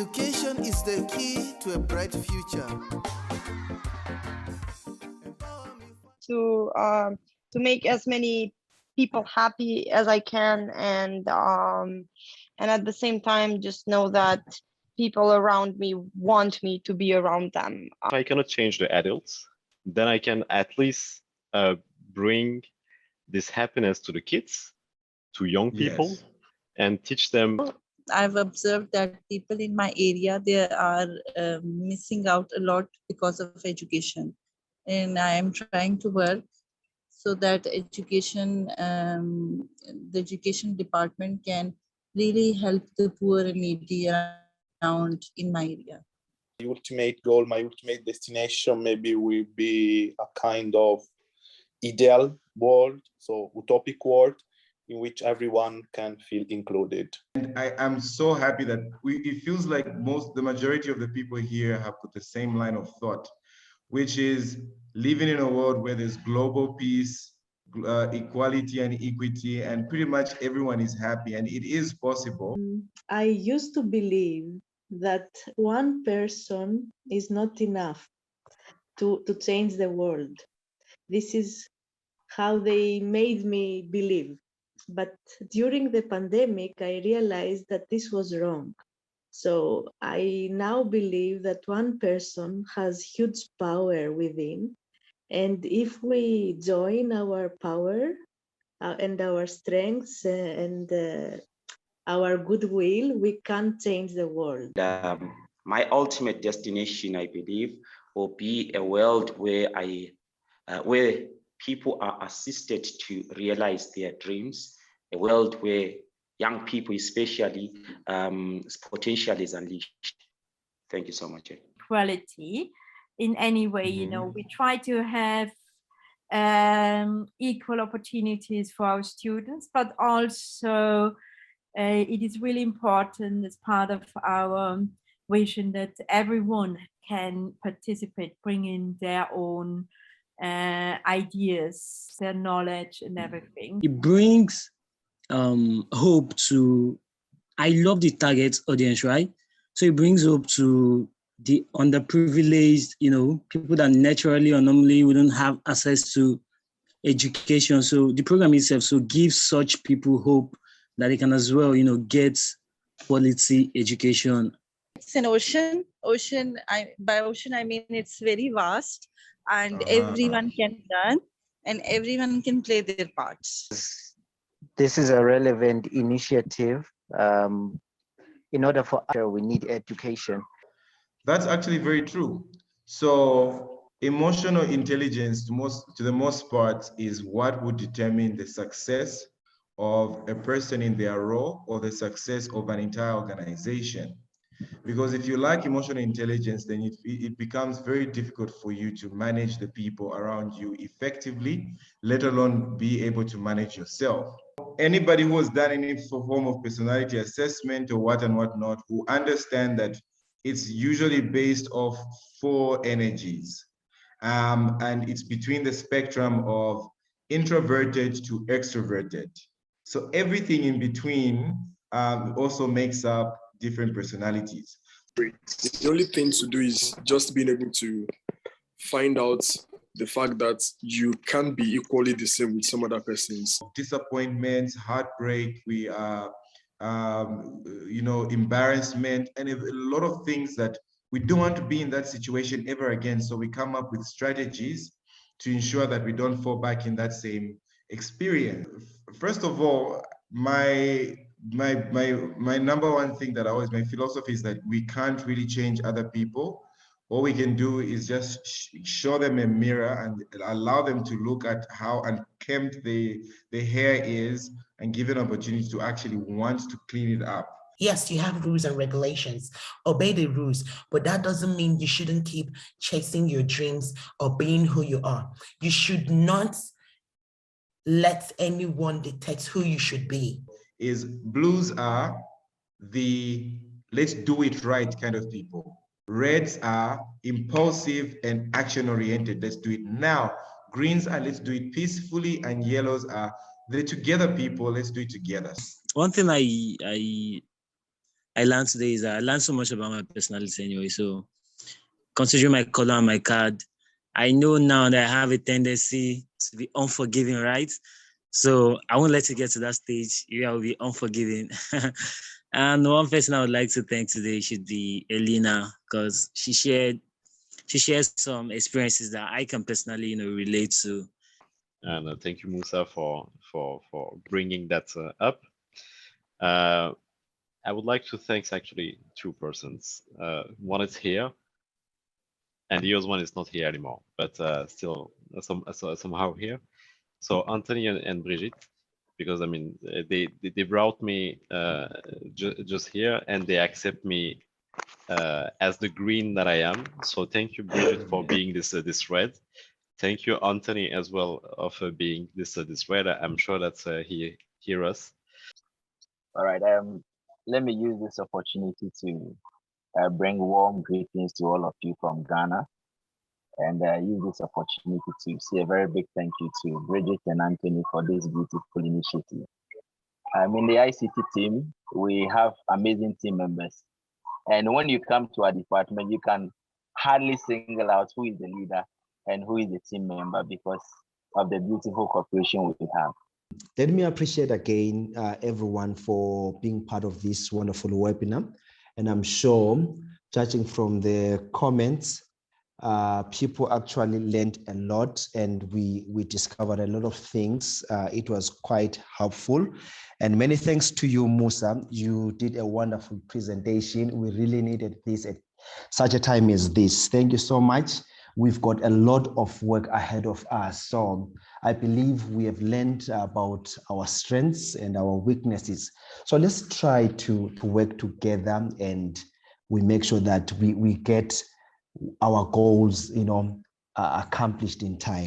Education is the key to a bright future. To make as many people happy as I can, and at the same time just know that people around me want me to be around them. If I cannot change the adults, then I can at least bring this happiness to the kids, to young people, Yes. and teach them. I've observed that people in my area, they are missing out a lot because of education. And I am trying to work so that education, the education department can really help the poor and needy around in my area. My ultimate goal, my ultimate destination maybe will be a kind of ideal world, so utopic world, in which everyone can feel included. And I am so happy that it feels like the majority of the people here have put the same line of thought, which is living in a world where there's global peace, equality and equity, and pretty much everyone is happy, and it is possible. I used to believe that one person is not enough to change the world. This is how they made me believe. But during the pandemic, I realized that this was wrong. So I now believe that one person has huge power within. And if we join our power and our strengths and our goodwill, we can change the world. My ultimate destination, I believe, will be a world where where people are assisted to realize their dreams, a world where young people, especially, potential is unleashed. Thank you so much. Equality in any way, you know, we try to have equal opportunities for our students, but also it is really important as part of our vision that everyone can participate, bring in their own ideas, their knowledge and everything. It brings hope to, I love the target audience, right? So it brings hope to the underprivileged, you know, people that naturally or normally wouldn't have access to education. So the program itself so gives such people hope that they can as well, you know, get quality education. It's an ocean. By ocean, I mean it's very vast and everyone can learn and everyone can play their parts. This is a relevant initiative. In order for us, we need education. That's actually very true. So emotional intelligence, to the most part, is what would determine the success of a person in their role or the success of an entire organization. Because if you lack emotional intelligence, then it becomes very difficult for you to manage the people around you effectively, let alone be able to manage yourself. Anybody who has done any form of personality assessment or what and what not will understand that it's usually based off 4 energies. And it's between the spectrum of introverted to extroverted. So everything in between also makes up different personalities. The only thing to do is just being able to find out the fact that you can't be equally the same with some other persons. Disappointments, heartbreak, embarrassment, and a lot of things that we don't want to be in that situation ever again. So we come up with strategies to ensure that we don't fall back in that same experience. First of all, my number one thing that my philosophy is that we can't really change other people. All we can do is just show them a mirror and allow them to look at how unkempt the hair is and give an opportunity to actually want to clean it up. Yes, you have rules and regulations. Obey the rules, but that doesn't mean you shouldn't keep chasing your dreams or being who you are. You should not let anyone dictate who you should be. Blues are the let's do it right kind of people. Reds are impulsive and action-oriented. Let's do it now. Greens are let's do it peacefully, and yellows are the together people. Let's do it together. One thing I I learned today is that I learned so much about my personality anyway. So considering my color on my card, I know now that I have a tendency to be unforgiving, right? So I won't let you get to that stage. You will be unforgiving. And one person I would like to thank today should be Elena, because she shares some experiences that I can personally, relate to. And thank you, Musa, for bringing that up. I would like to thank actually two persons. One is here, and the other one is not here anymore, but still somehow here. So Anthony and Brigitte, because I mean they brought me just here, and they accept me as the green that I am. So thank you, Brigitte, for being this red. Thank you, Anthony, as well, of being this red. I'm sure that he hear us. All right. Let me use this opportunity to bring warm greetings to all of you from Ghana, and use this opportunity to say a very big thank you to Bridget and Anthony for this beautiful initiative. In the ICT team, we have amazing team members, and when you come to our department, you can hardly single out who is the leader and who is the team member because of the beautiful cooperation we have. Let me appreciate again everyone for being part of this wonderful webinar. And I'm sure, judging from the comments, people actually learned a lot, and we discovered a lot of things. It was quite helpful. And many thanks to you, Musa. You did a wonderful presentation. We really needed this at such a time as this. Thank you so much. We've got a lot of work ahead of us. So I believe we have learned about our strengths and our weaknesses. So let's try to work together, and we make sure that we get our goals, accomplished in time.